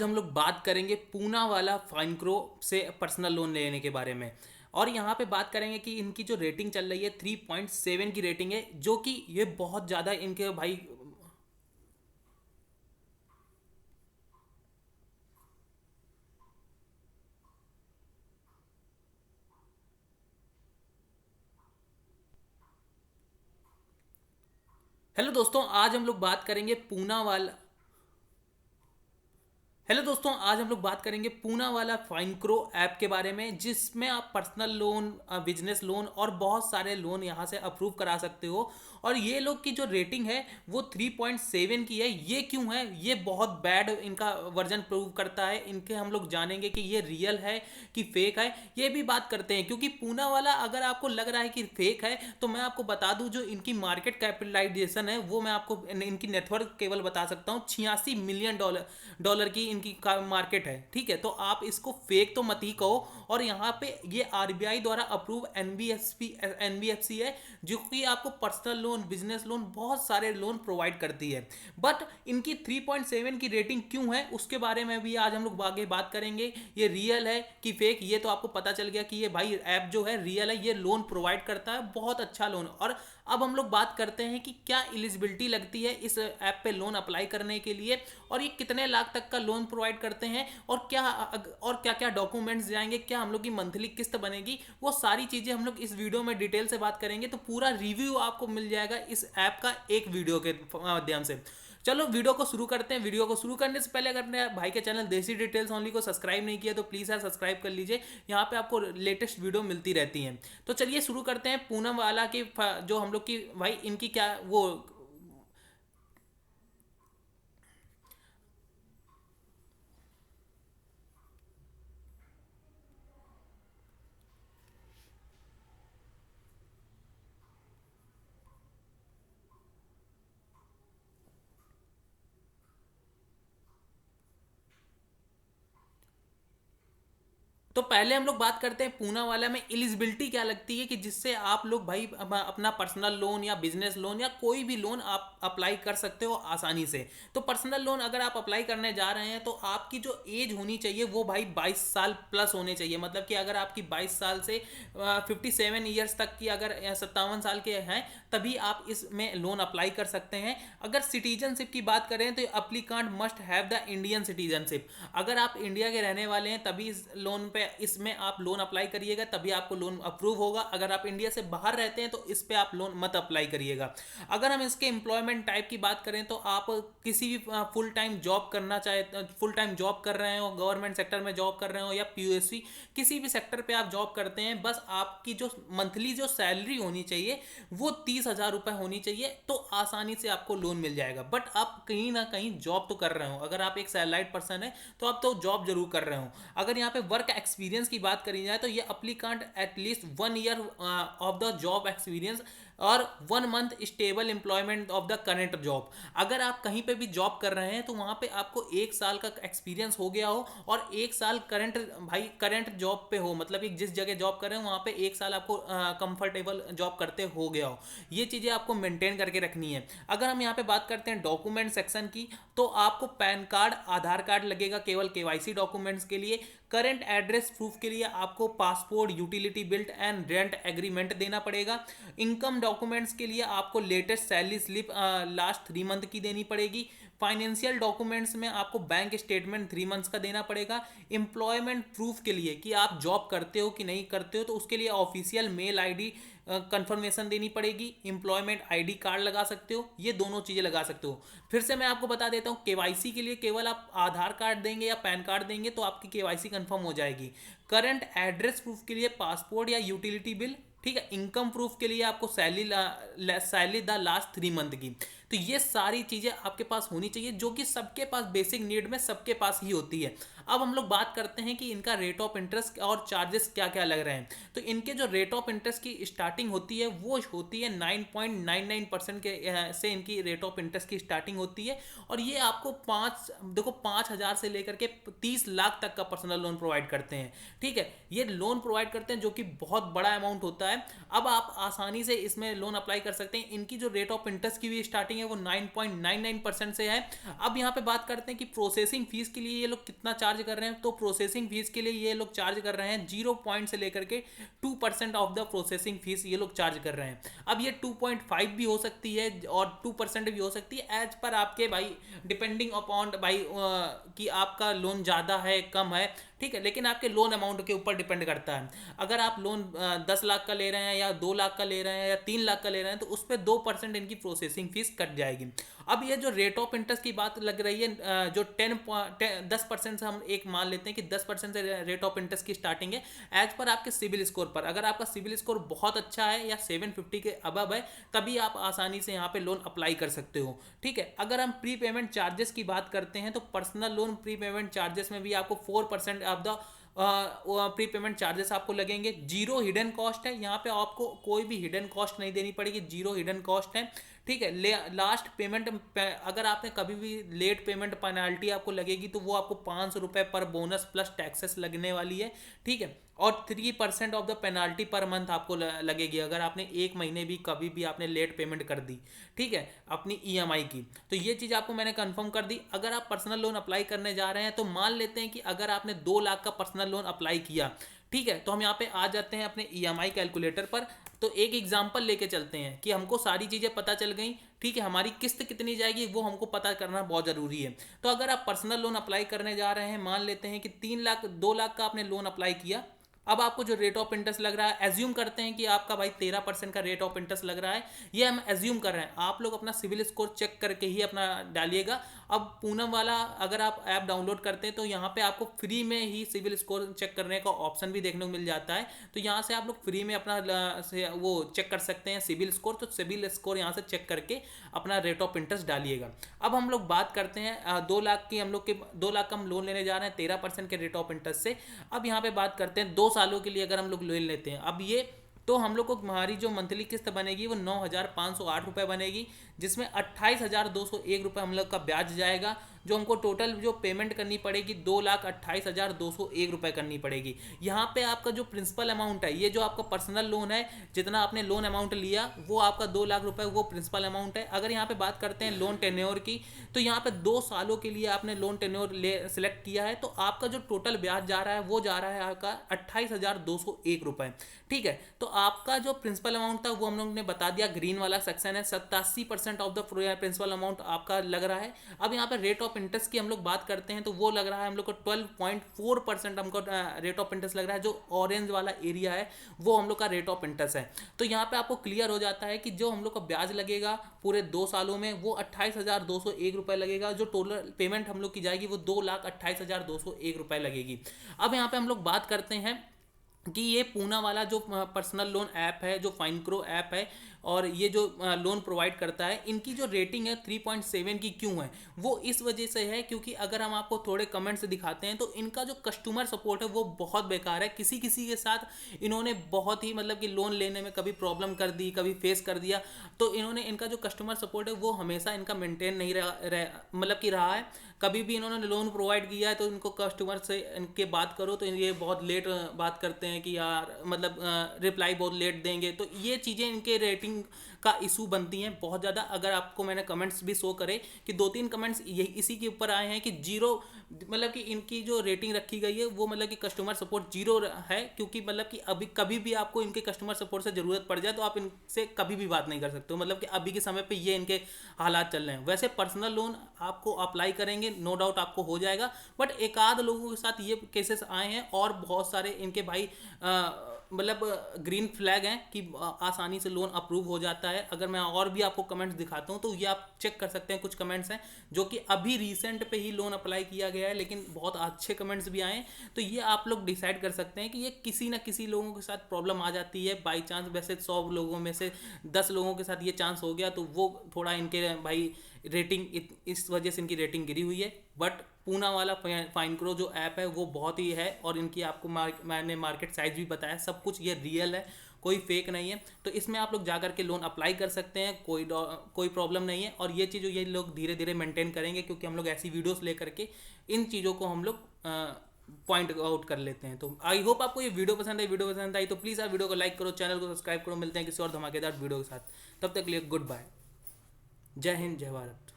हम लोग बात करेंगे पूना वाला फाइनक्रो से पर्सनल लोन लेने के बारे में। और यहाँ पे बात करेंगे कि इनकी जो रेटिंग चल रही है 3.7 की रेटिंग है, जो कि ये बहुत ज़्यादा इनके भाई। हेलो दोस्तों, आज हम लोग बात करेंगे पूना वाला। हेलो दोस्तों, आज हम लोग बात करेंगे पूना वाला फाइनक्रो ऐप के बारे में, जिसमें आप पर्सनल लोन, बिजनेस लोन और बहुत सारे लोन यहाँ से अप्रूव करा सकते हो। और ये लोग की जो रेटिंग है वो 3.7 की है। ये क्यों है? ये बहुत बैड इनका वर्जन प्रूव करता है। इनके हम लोग जानेंगे कि ये रियल है कि फेक है, ये भी बात करते हैं। क्योंकि पूना वाला अगर आपको लग रहा है कि फेक है, तो मैं आपको बता दूं जो इनकी मार्केट कैपिटलाइजेशन है वो मैं आपको इनकी नेटवर्क केवल बता सकता हूँ। 86 मिलियन डॉलर की इनकी मार्केट है। ठीक है, तो आप इसको फेक तो मत ही कहो। और यहाँ पे ये आरबीआई द्वारा अप्रूव एनबीएफसी है, जो कि आपको पर्सनल लोन, बिजनेस लोन, बहुत सारे लोन प्रोवाइड करती है। बट इनकी 3.7 की रेटिंग क्यों है उसके बारे में भी आज हम लोग आगे बात करेंगे। ये रियल है कि फेक, ये तो आपको पता चल गया कि ये भाई ऐप जो है रियल है, ये लोन प्रोवाइड करता है, बहुत अच्छा लोन। और अब हम लोग बात करते हैं कि क्या एलिजिबिलिटी लगती है इस ऐप पे लोन अप्लाई करने के लिए, और ये कितने लाख तक का लोन प्रोवाइड करते हैं, और क्या क्या डॉक्यूमेंट्स जाएंगे, क्या हम लोग की मंथली किस्त बनेगी, वो सारी चीज़ें हम लोग इस वीडियो में डिटेल से बात करेंगे। तो पूरा रिव्यू आपको मिल जाएगा इस ऐप का एक वीडियो के माध्यम से। चलो वीडियो को शुरू करते हैं। वीडियो को शुरू करने से पहले अगर अपने भाई के चैनल देसी डिटेल्स ओनली को सब्सक्राइब नहीं किया तो प्लीज़ यार सब्सक्राइब कर लीजिए। यहाँ पे आपको लेटेस्ट वीडियो मिलती रहती हैं। तो चलिए शुरू करते हैं पूनम वाला की जो हम लोग की भाई इनकी क्या वो। तो पहले हम लोग बात करते हैं पूना वाला में एलिजिबिलिटी क्या लगती है, कि जिससे आप लोग भाई अपना पर्सनल लोन या बिजनेस लोन या कोई भी लोन आप अप्लाई कर सकते हो आसानी से। तो पर्सनल लोन अगर आप अप्लाई करने जा रहे हैं तो आपकी जो एज होनी चाहिए वो भाई 22 साल प्लस होने चाहिए। मतलब कि अगर आपकी 22 साल से 57 ईयर्स तक की, अगर 57 साल के हैं, तभी आप इसमें लोन अप्लाई कर सकते हैं। अगर सिटीजनशिप की बात करें तो applicant must have the Indian citizenship. अगर आप इंडिया के रहने वाले हैं तभी इस लोन पे, इसमें आप लोन अप्लाई करिएगा, तभी आपको लोन अप्रूव होगा। अगर आप इंडिया से बाहर रहते हैं तो इस पे आप लोन मत अप्लाई करिएगा। अगर हम इसके एम्प्लॉयमेंट टाइप की बात करें तो आप किसी भी फुल टाइम जॉब करना चाहे, फुल टाइम जॉब कर रहे हो, गवर्नमेंट सेक्टर में जॉब कर रहे हो या पीयूएससी, किसी भी सेक्टर पे आप जॉब करते हैं, बस आपकी जो मंथली जो सैलरी होनी चाहिए वो 30,000 रुपये होनी चाहिए, तो आसानी से आपको लोन मिल जाएगा। बट आप कहीं ना कहीं जॉब तो कर रहे हो। अगर आप एक सैलराइड पर्सन है तो आप तो जॉब जरूर कर रहे हो। अगर यहाँ पे वर्क एक्सपीरियंस की बात करी जाए तो ये applicant at least 1 year of the job experience और 1 month stable employment of the current job. अगर आप कहीं पे भी जॉब कर रहे हैं तो वहाँ पे आपको 1 साल का एक्सपीरियंस हो गया हो, और 1 साल करंट भाई करंट जॉब पे हो, मतलब कि जिस जगह जॉब कर रहे हो वहाँ पे 1 साल आपको कंफर्टेबल जॉब करते हो गया हो। ये चीज़ें आपको मेंटेन करके रखनी है। अगर हम यहाँ पे बात करते हैं डॉक्यूमेंट सेक्शन की, तो आपको पैन कार्ड, आधार कार्ड लगेगा केवल केवाईसी डॉक्यूमेंट्स के लिए। करंट एड्रेस प्रूफ के लिए आपको passport, utility bill and rent agreement देना पड़ेगा। इनकम डॉक्यूमेंट्स के लिए आपको latest salary slip last 3 month की देनी पड़ेगी। फाइनेंशियल डॉक्यूमेंट्स में आपको बैंक स्टेटमेंट 3 मंथ्स का देना पड़ेगा। एम्प्लॉयमेंट प्रूफ के लिए कि आप जॉब करते हो कि नहीं करते हो, तो उसके लिए ऑफिशियल मेल आईडी कंफर्मेशन देनी पड़ेगी। एम्प्लॉयमेंट आईडी कार्ड लगा सकते हो, ये दोनों चीज़ें लगा सकते हो। फिर से मैं आपको बता देता हूँ, केवाईसी के लिए केवल आप आधार कार्ड देंगे या पैन कार्ड देंगे तो आपकी केवाईसी कंफर्म हो जाएगी। करंट एड्रेस प्रूफ के लिए पासपोर्ट या यूटिलिटी बिल। ठीक है, इनकम प्रूफ के लिए आपको सैलरी द लास्ट 3 मंथ की। तो ये सारी चीज़ें आपके पास होनी चाहिए, जो कि सबके पास बेसिक नीड में सबके पास ही होती है। अब हम लोग बात करते हैं कि इनका रेट ऑफ इंटरेस्ट और चार्जेस क्या क्या लग रहे हैं। तो इनके जो रेट ऑफ इंटरेस्ट की स्टार्टिंग होती है वो होती है 9.99% के से इनकी रेट ऑफ इंटरेस्ट की स्टार्टिंग होती है। और ये आपको 5,000 से लेकर के 30 लाख तक का पर्सनल लोन प्रोवाइड करते हैं। ठीक है, ये लोन प्रोवाइड करते हैं जो कि बहुत बड़ा अमाउंट होता है। अब आप आसानी से इसमें लोन अप्लाई कर सकते हैं। इनकी जो रेट ऑफ इंटरेस्ट की भी स्टार्टिंग है वो 9.99% से है। अब यहाँ पे बात करते हैं कि प्रोसेसिंग फीस के लिए ये लोग कितना चार्ज कर रहे हैं। तो प्रोसेसिंग फीस के लिए ये लोग चार्ज कर रहे हैं 0 पॉइंट से लेकर के 2% ऑफ द प्रोसेसिंग फीस ये लोग चार्ज कर रहे हैं। अब ये 2.5 भी हो सकती है और 2% भी हो सकती है, एज पर आपके भाई डिपेंडिंग अपॉन भाई कि आपका लोन ज़्यादा है कम है। ठीक है, लेकिन आपके लोन अमाउंट के ऊपर डिपेंड करता है। अगर आप लोन 10 लाख का ले रहे हैं या 2 लाख का ले रहे हैं या 3 लाख का ले रहे हैं तो उस पर 2% इनकी प्रोसेसिंग फीस कट जाएगी। अब ये जो रेट ऑफ इंटरेस्ट की बात लग रही है जो 10% से हम एक मान लेते हैं कि 10% से रेट ऑफ इंटरेस्ट की स्टार्टिंग है एज पर आपके सिविल स्कोर पर। अगर आपका सिविल स्कोर बहुत अच्छा है या 750 के अबव है तभी आप आसानी से यहाँ पे लोन अप्लाई कर सकते हो। ठीक है, अगर हम प्री पेमेंट चार्जेस की बात करते हैं तो personal loan pre payment charges में भी आपको 4% of the pre payment charges आपको लगेंगे। जीरो हिडन कॉस्ट है, यहाँ पे आपको कोई भी हिडन कॉस्ट नहीं देनी पड़ेगी, जीरो हिडन कॉस्ट है। ठीक है, लास्ट पेमेंट अगर आपने कभी भी लेट पेमेंट पेनाल्टी आपको लगेगी तो वो आपको 500 रुपये पर बोनस प्लस टैक्सेस लगने वाली है। ठीक है, और 3% of the penalty per month आपको लगेगी अगर आपने एक महीने भी कभी भी आपने लेट पेमेंट कर दी। ठीक है, अपनी ईएमआई की। तो ये चीज़ आपको मैंने कंफर्म कर दी। अगर आप पर्सनल लोन अप्लाई करने जा रहे हैं तो मान लेते हैं कि अगर आपने 2 लाख का पर्सनल लोन अप्लाई किया, ठीक है, तो हम यहाँ पे आ जाते हैं अपने ईएमआई कैलकुलेटर पर। तो एक एग्जांपल लेके चलते हैं कि हमको सारी चीज़ें पता चल गई। ठीक है, हमारी किस्त कितनी जाएगी वो हमको पता करना बहुत ज़रूरी है। तो अगर आप पर्सनल लोन अप्लाई करने जा रहे हैं, मान लेते हैं कि 3 लाख 2 लाख का आपने लोन अप्लाई किया। अब आपको जो रेट ऑफ इंटरेस्ट लग रहा है, एज्यूम करते हैं कि आपका भाई 13% का रेट ऑफ इंटरेस्ट लग रहा है, ये हम एज्यूम कर रहे हैं। आप लोग अपना सिविल स्कोर चेक करके ही अपना डालिएगा। अब पूनम वाला अगर आप ऐप डाउनलोड करते हैं तो यहाँ पे आपको फ्री में ही सिविल स्कोर चेक करने का ऑप्शन भी देखने को मिल जाता है। तो यहाँ से आप लोग फ्री में अपना वो चेक कर सकते हैं सिविल स्कोर। तो सिविल स्कोर यहाँ से चेक करके अपना रेट ऑफ इंटरेस्ट डालिएगा। अब हम लोग बात करते हैं 2 लाख की, हम लोग के 2 लाख का हम लोन लेने जा रहे हैं 13% के रेट ऑफ इंटरेस्ट से। अब यहाँ पे बात करते हैं 2 सालों के लिए अगर हम लोग लोन लेते हैं, अब ये तो हम लोग को हमारी जो मंथली किस्त बनेगी वो 9,508 रुपये बनेगी, जिसमें 28,201 रुपये हम लोग का ब्याज जाएगा। जो हमको टोटल जो पेमेंट करनी पड़ेगी 2,28,201 रुपये करनी पड़ेगी। यहाँ पे आपका जो प्रिंसिपल अमाउंट है, ये जो आपका पर्सनल लोन है, जितना आपने लोन अमाउंट लिया वो आपका 2 लाख रुपये वो प्रिंसिपल अमाउंट है। अगर यहाँ पे बात करते हैं लोन टेन्योर की, तो यहाँ पे 2 सालों के लिए आपने लोन टेन्योर सिलेक्ट किया है, तो आपका जो टोटल ब्याज जा रहा है वो जा रहा है आपका 28,201 रुपये। ठीक है, तो आपका जो प्रिंसिपल अमाउंट था वो हम लोग ने बता दिया, ग्रीन वाला सेक्शन है। 87% ऑफ द प्रिंसिपल अमाउंट आपका लग रहा है। अब यहाँ पे रेट ऑफ इंटरेस्ट की हम लोग बात करते हैं तो वो लग रहा है हम लोग को 12.4% हमको रेट ऑफ इंटरेस्ट लग रहा है। जो ऑरेंज वाला एरिया है वो हम लोग का रेट ऑफ इंटरेस्ट है। तो यहाँ पे आपको क्लियर हो जाता है कि जो हम लोग का ब्याज लगेगा पूरे 2 सालों में वो 28,201 रुपये लगेगा। जो टोटल पेमेंट हम लोग की जाएगी वो 2,28,201 रुपये लगेगी। अब यहाँ पे हम लोग बात करते हैं कि ये पूना वाला जो पर्सनल लोन ऐप है, जो फाइनक्रो ऐप है और ये जो लोन प्रोवाइड करता है, इनकी जो रेटिंग है 3.7 की क्यों है, वो इस वजह से है क्योंकि अगर हम आपको थोड़े कमेंट्स दिखाते हैं तो इनका जो कस्टमर सपोर्ट है वो बहुत बेकार है। किसी किसी के साथ इन्होंने बहुत ही मतलब कि लोन लेने में कभी प्रॉब्लम कर दी, कभी फेस कर दिया, तो इन्होंने इनका जो कस्टमर सपोर्ट है वो हमेशा इनका मेंटेन नहीं मतलब कि रहा है। कभी भी इन्होंने लोन प्रोवाइड किया है तो इनको कस्टमर से इनके बात करो तो ये बहुत लेट बात करते हैं कि यार मतलब रिप्लाई बहुत लेट देंगे। तो ये चीज़ें इनके रेटिंग का इशू बनती हैं बहुत ज़्यादा। अगर आपको मैंने कमेंट्स भी शो करे कि 2-3 कमेंट्स यही इसी के ऊपर आए हैं कि 0 मतलब कि इनकी जो रेटिंग रखी गई है वो मतलब कि कस्टमर सपोर्ट 0 है, क्योंकि मतलब कि अभी कभी भी आपको इनके कस्टमर सपोर्ट से ज़रूरत पड़ जाए तो आप इनसे कभी भी बात नहीं कर सकते हो। मतलब कि अभी के समय पे ये इनके हालात चल रहे हैं। वैसे पर्सनल लोन आपको अप्लाई करेंगे नो डाउट आपको हो जाएगा, बट एक आध लोगों के साथ ये केसेस आए हैं और बहुत सारे इनके भाई मतलब ग्रीन फ्लैग हैं कि आसानी से लोन अप्रूव हो जाता आता है। अगर मैं और भी आपको कमेंट्स दिखाता हूँ तो ये आप चेक कर सकते हैं, कुछ कमेंट्स हैं जो कि अभी रिसेंट पे ही लोन अप्लाई किया गया है, लेकिन बहुत अच्छे कमेंट्स भी आए हैं। तो ये आप लोग डिसाइड कर सकते हैं कि ये किसी ना किसी लोगों के साथ प्रॉब्लम आ जाती है बाई चांस। वैसे 100 लोगों में से 10 लोगों के साथ ये चांस हो गया, तो वो थोड़ा इनके भाई रेटिंग इस वजह से इनकी रेटिंग गिरी हुई है। बट पूना वाला फाइनक्रो जो ऐप है वो बहुत ही है, और इनकी आपको मैंने मार्केट साइज भी बताया, सब कुछ ये रियल है, कोई फेक नहीं है। तो इसमें आप लोग जाकर के लोन अप्लाई कर सकते हैं, कोई प्रॉब्लम नहीं है। और ये चीज़ ये लोग धीरे धीरे मेंटेन करेंगे, क्योंकि हम लोग ऐसी वीडियोस लेकर के इन चीज़ों को हम लोग पॉइंट आउट कर लेते हैं। तो आई होप आपको ये वीडियो पसंद आई। वीडियो पसंद आई तो प्लीज़ आप वीडियो को लाइक करो, चैनल को सब्सक्राइब करो। मिलते हैं किसी और धमाकेदार वीडियो के साथ, तब तक के लिए गुड बाय। जय हिंद, जय भारत।